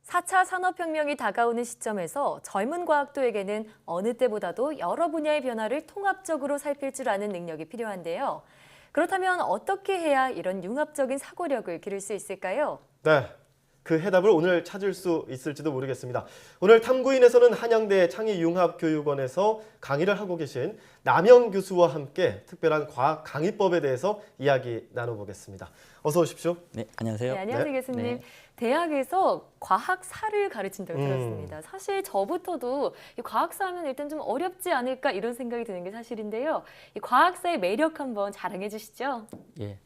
4차 산업혁명이 다가오는 시점에서 젊은 과학도에게는 어느 때보다도 여러 분야의 변화를 통합적으로 살필 줄 아는 능력이 필요한데요. 그렇다면 어떻게 해야 이런 융합적인 사고력을 기를 수 있을까요? 네, 그 해답을 오늘 찾을 수 있을지도 모르겠습니다. 오늘 탐구인에서는 한양대 창의융합교육원에서 강의를 하고 계신 남영 교수와 함께 특별한 과학 강의법에 대해서 이야기 나눠보겠습니다. 어서 오십시오. 네, 안녕하세요. 네, 안녕하세요, 네. 교수님. 네. 대학에서 과학사를 가르친다고 들었습니다. 사실 저부터도 이 과학사 하면 일단 좀 어렵지 않을까 이런 생각이 드는 게 사실인데요. 이 과학사의 매력 한번 자랑해 주시죠. 예,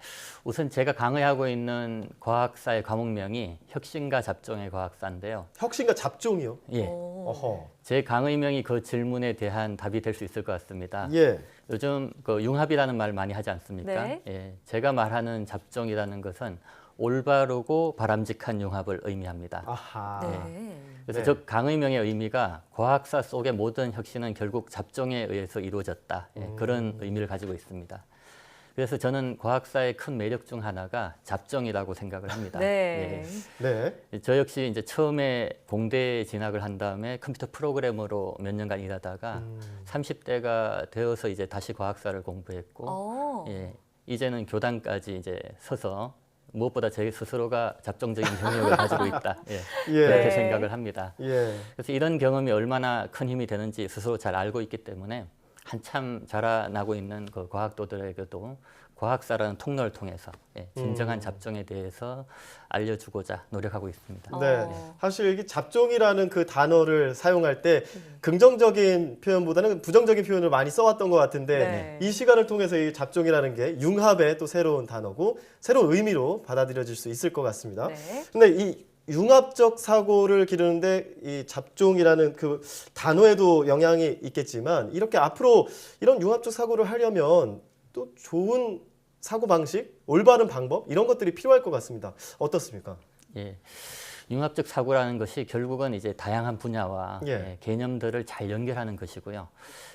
우선 제가 강의하고 있는 과학사의 과목명이 혁신과 잡종의 과학사인데요. 혁신과 잡종이요? 예, 어허. 제 강의명이 그 질문에 대한 답이 될 수 있을 것 같습니다. 예. 요즘 그 융합이라는 말 많이 하지 않습니까? 네. 예, 제가 말하는 잡종이라는 것은 올바르고 바람직한 융합을 의미합니다. 아하. 네. 그래서 네. 저 강의명의 의미가 과학사 속의 모든 혁신은 결국 잡종에 의해서 이루어졌다. 예, 그런 의미를 가지고 있습니다. 그래서 저는 과학사의 큰 매력 중 하나가 잡종이라고 생각을 합니다. 네. 네. 저 역시 이제 처음에 공대에 진학을 한 다음에 컴퓨터 프로그래머로 몇 년간 일하다가 30대가 되어서 이제 다시 과학사를 공부했고, 어. 예, 이제는 교단까지 이제 서서 무엇보다 제 스스로가 잡종적인 경력을 가지고 있다. 예, 예. 그렇게 네. 생각을 합니다. 예. 그래서 이런 경험이 얼마나 큰 힘이 되는지 스스로 잘 알고 있기 때문에 한참 자라나고 있는 그 과학도들에게도 과학사라는 통로를 통해서 진정한 잡종에 대해서 알려주고자 노력하고 있습니다. 네. 사실 이게 잡종이라는 그 단어를 사용할 때 긍정적인 표현보다는 부정적인 표현을 많이 써왔던 것 같은데 네. 이 시간을 통해서 이 잡종이라는 게 융합의 또 새로운 단어고 새로운 의미로 받아들여질 수 있을 것 같습니다. 네. 근데 이 융합적 사고를 기르는데 이 잡종이라는 그 단어에도 영향이 있겠지만 이렇게 앞으로 이런 융합적 사고를 하려면 또 좋은 사고 방식, 올바른 방법 이런 것들이 필요할 것 같습니다. 어떻습니까? 예. 융합적 사고라는 것이 결국은 이제 다양한 분야와 예. 개념들을 잘 연결하는 것이고요.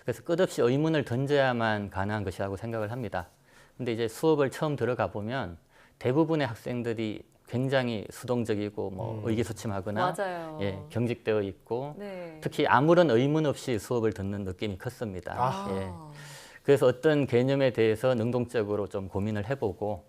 그래서 끝없이 의문을 던져야만 가능한 것이라고 생각을 합니다. 근데 이제 수업을 처음 들어가 보면 대부분의 학생들이 굉장히 수동적이고 뭐 의기소침하거나 맞아요. 경직되어 있고 네. 특히 아무런 의문 없이 수업을 듣는 느낌이 컸습니다. 아. 예. 그래서 어떤 개념에 대해서 능동적으로 좀 고민을 해보고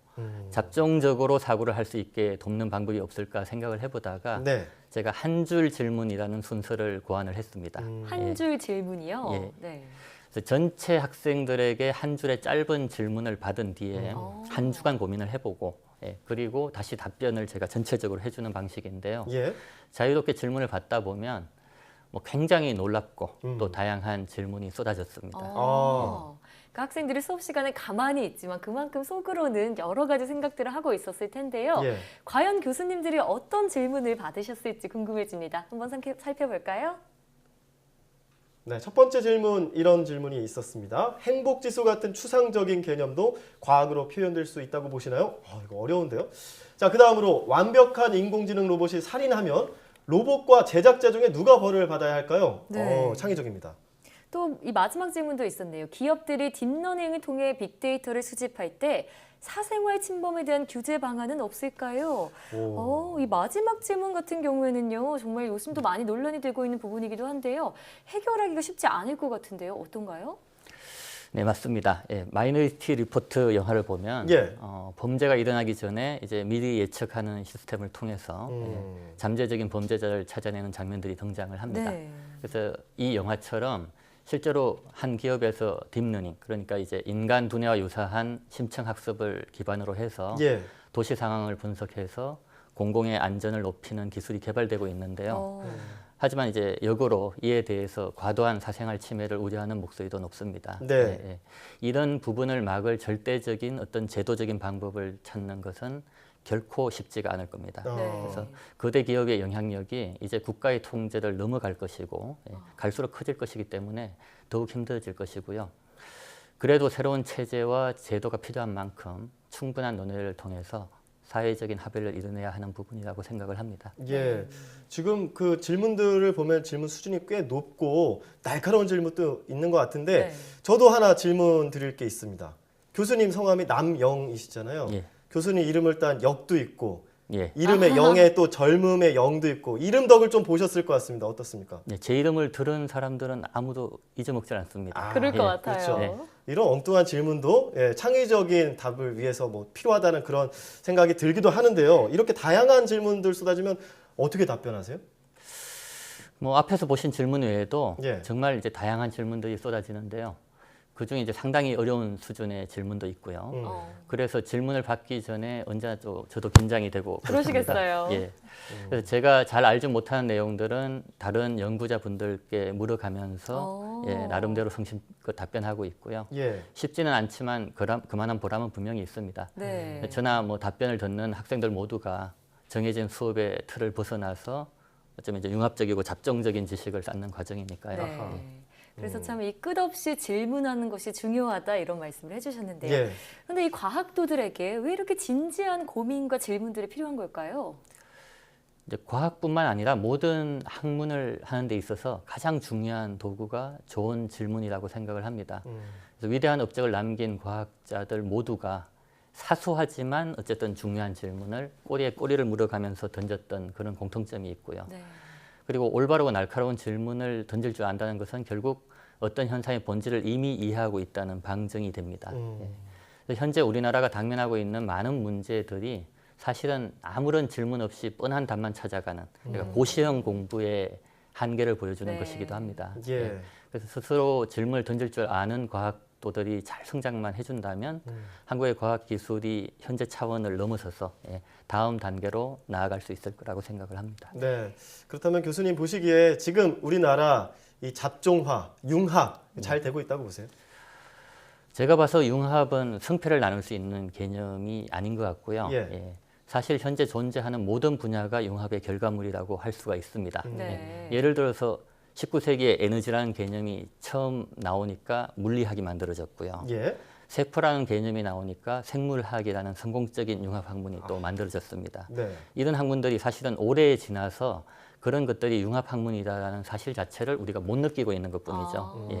잡종적으로 사고를 할 수 있게 돕는 방법이 없을까 생각을 해보다가 네. 제가 한 줄 질문이라는 순서를 고안을 했습니다. 한 줄 질문이요. 예. 네. 그래서 전체 학생들에게 한 줄의 짧은 질문을 받은 뒤에 한 주간 고민을 해보고 그리고 다시 답변을 제가 전체적으로 해주는 방식인데요. 예. 자유롭게 질문을 받다 보면 뭐 굉장히 놀랍고 또 다양한 질문이 쏟아졌습니다. 그러니까 학생들이 수업 시간에 가만히 있지만 그만큼 속으로는 여러 가지 생각들을 하고 있었을 텐데요. 예. 과연 교수님들이 어떤 질문을 받으셨을지 궁금해집니다. 한번 살펴볼까요? 네, 첫 번째 질문 이런 질문이 있었습니다. 행복지수 같은 추상적인 개념도 과학으로 표현될 수 있다고 보시나요? 이거 어려운데요. 자, 그 다음으로 완벽한 인공지능 로봇이 살인하면 로봇과 제작자 중에 누가 벌을 받아야 할까요? 네. 창의적입니다. 또 이 마지막 질문도 있었네요. 기업들이 딥러닝을 통해 빅데이터를 수집할 때 사생활 침범에 대한 규제 방안은 없을까요? 이 마지막 질문 같은 경우에는요. 정말 요즘도 많이 논란이 되고 있는 부분이기도 한데요. 해결하기가 쉽지 않을 것 같은데요. 어떤가요? 네, 맞습니다. 마이너리티 리포트 영화를 보면 예. 범죄가 일어나기 전에 이제 미리 예측하는 시스템을 통해서 잠재적인 범죄자를 찾아내는 장면들이 등장을 합니다. 네. 그래서 이 영화처럼 실제로 한 기업에서 딥러닝, 그러니까 이제 인간 두뇌와 유사한 심층 학습을 기반으로 해서 예. 도시 상황을 분석해서 공공의 안전을 높이는 기술이 개발되고 있는데요. 하지만 이제 역으로 이에 대해서 과도한 사생활 침해를 우려하는 목소리도 높습니다. 네. 이런 부분을 막을 절대적인 어떤 제도적인 방법을 찾는 것은 결코 쉽지가 않을 겁니다. 네. 그래서 거대 기업의 영향력이 이제 국가의 통제를 넘어갈 것이고 갈수록 커질 것이기 때문에 더욱 힘들어질 것이고요. 그래도 새로운 체제와 제도가 필요한 만큼 충분한 논의를 통해서 사회적인 합의를 이뤄내야 하는 부분이라고 생각을 합니다. 예. 지금 그 질문들을 보면 질문 수준이 꽤 높고 날카로운 질문도 있는 것 같은데 네. 저도 하나 질문 드릴 게 있습니다. 교수님 성함이 남영이시잖아요. 예. 교수님 이름을 딴 역도 있고 예. 이름의 영에 또 젊음의 영도 있고 이름 덕을 좀 보셨을 것 같습니다. 어떻습니까? 네, 제 이름을 들은 사람들은 아무도 잊어먹지 않습니다. 그럴 것 예. 같아요. 그렇죠. 이런 엉뚱한 질문도 창의적인 답을 위해서 뭐 필요하다는 그런 생각이 들기도 하는데요. 이렇게 다양한 질문들 쏟아지면 어떻게 답변하세요? 뭐 앞에서 보신 질문 외에도 예. 정말 이제 다양한 질문들이 쏟아지는데요. 그중에 이제 상당히 어려운 수준의 질문도 있고요. 어. 그래서 질문을 받기 전에 언제나 저도 긴장이 되고 그러시겠어요. 그렇습니다. 예. 그래서 제가 잘 알지 못하는 내용들은 다른 연구자분들께 물어가면서 예, 나름대로 성심껏 답변하고 있고요. 예. 쉽지는 않지만 그만한 보람은 분명히 있습니다. 네. 저나 뭐 답변을 듣는 학생들 모두가 정해진 수업의 틀을 벗어나서 어쩌면 이제 융합적이고 잡종적인 지식을 쌓는 과정이니까요. 네. 그래서 참 이 끝없이 질문하는 것이 중요하다 이런 말씀을 해주셨는데요. 예. 그런데 이 과학도들에게 왜 이렇게 진지한 고민과 질문들이 필요한 걸까요? 이제 과학뿐만 아니라 모든 학문을 하는 데 있어서 가장 중요한 도구가 좋은 질문이라고 생각을 합니다. 그래서 위대한 업적을 남긴 과학자들 모두가 사소하지만 어쨌든 중요한 질문을 꼬리에 꼬리를 물어가면서 던졌던 그런 공통점이 있고요. 네. 그리고 올바르고 날카로운 질문을 던질 줄 안다는 것은 결국 어떤 현상의 본질을 이미 이해하고 있다는 방증이 됩니다. 예. 그래서 현재 우리나라가 당면하고 있는 많은 문제들이 사실은 아무런 질문 없이 뻔한 답만 찾아가는 그러니까 고시형 공부의 한계를 보여주는 네. 것이기도 합니다. 예. 그래서 스스로 질문을 던질 줄 아는 과학도들이 잘 성장만 해준다면 한국의 과학 기술이 현재 차원을 넘어서서 다음 단계로 나아갈 수 있을 거라고 생각을 합니다. 네. 그렇다면 교수님 보시기에 지금 우리나라 이 잡종화, 융합 잘 되고 있다고 보세요? 제가 봐서 융합은 승패를 나눌 수 있는 개념이 아닌 것 같고요. 예. 사실 현재 존재하는 모든 분야가 융합의 결과물이라고 할 수가 있습니다. 네. 예를 들어서 19세기에 에너지라는 개념이 처음 나오니까 물리학이 만들어졌고요. 예. 세포라는 개념이 나오니까 생물학이라는 성공적인 융합 학문이 또 만들어졌습니다. 네. 이런 학문들이 사실은 오래 지나서 그런 것들이 융합 학문이라는 사실 자체를 우리가 못 느끼고 있는 것뿐이죠. 예.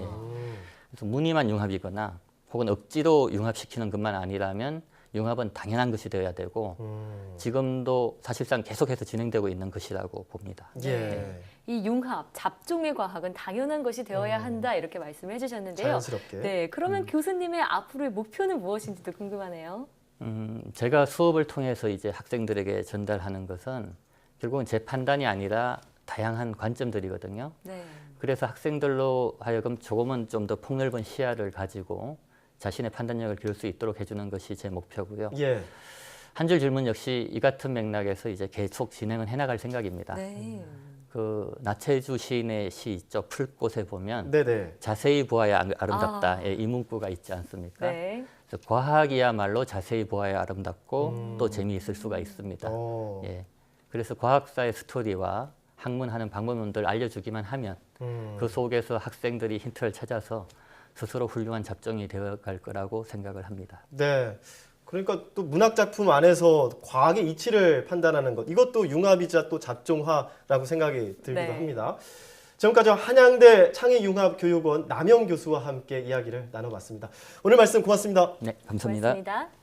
그래서 무늬만 융합이거나 혹은 억지로 융합시키는 것만 아니라면 융합은 당연한 것이 되어야 되고 지금도 사실상 계속해서 진행되고 있는 것이라고 봅니다. 예. 이 융합, 잡종의 과학은 당연한 것이 되어야 한다 이렇게 말씀해 주셨는데요. 자연스럽게. 네, 그러면 교수님의 앞으로의 목표는 무엇인지도 궁금하네요. 제가 수업을 통해서 이제 학생들에게 전달하는 것은 결국은 제 판단이 아니라 다양한 관점들이거든요. 네. 그래서 학생들로 하여금 조금은 좀 더 폭넓은 시야를 가지고 자신의 판단력을 기울 수 있도록 해주는 것이 제 목표고요. 예. 한 줄 질문 역시 이 같은 맥락에서 이제 계속 진행은 해나갈 생각입니다. 네. 그 나체주 시인의 시 있죠. 풀꽃에 보면 네네. 자세히 보아야 아름답다. 이 문구가 있지 않습니까? 네. 그래서 과학이야말로 자세히 보아야 아름답고 또 재미있을 수가 있습니다. 예. 그래서 과학사의 스토리와 학문하는 방법론들 알려주기만 하면 그 속에서 학생들이 힌트를 찾아서 스스로 훌륭한 잡종이 되어갈 거라고 생각을 합니다. 네. 그러니까 또 문학 작품 안에서 과학의 이치를 판단하는 것 이것도 융합이자 또 잡종화라고 생각이 들기도 네. 합니다. 지금까지 한양대 창의융합교육원 남영 교수와 함께 이야기를 나눠봤습니다. 오늘 말씀 고맙습니다. 네, 감사합니다. 고맙습니다.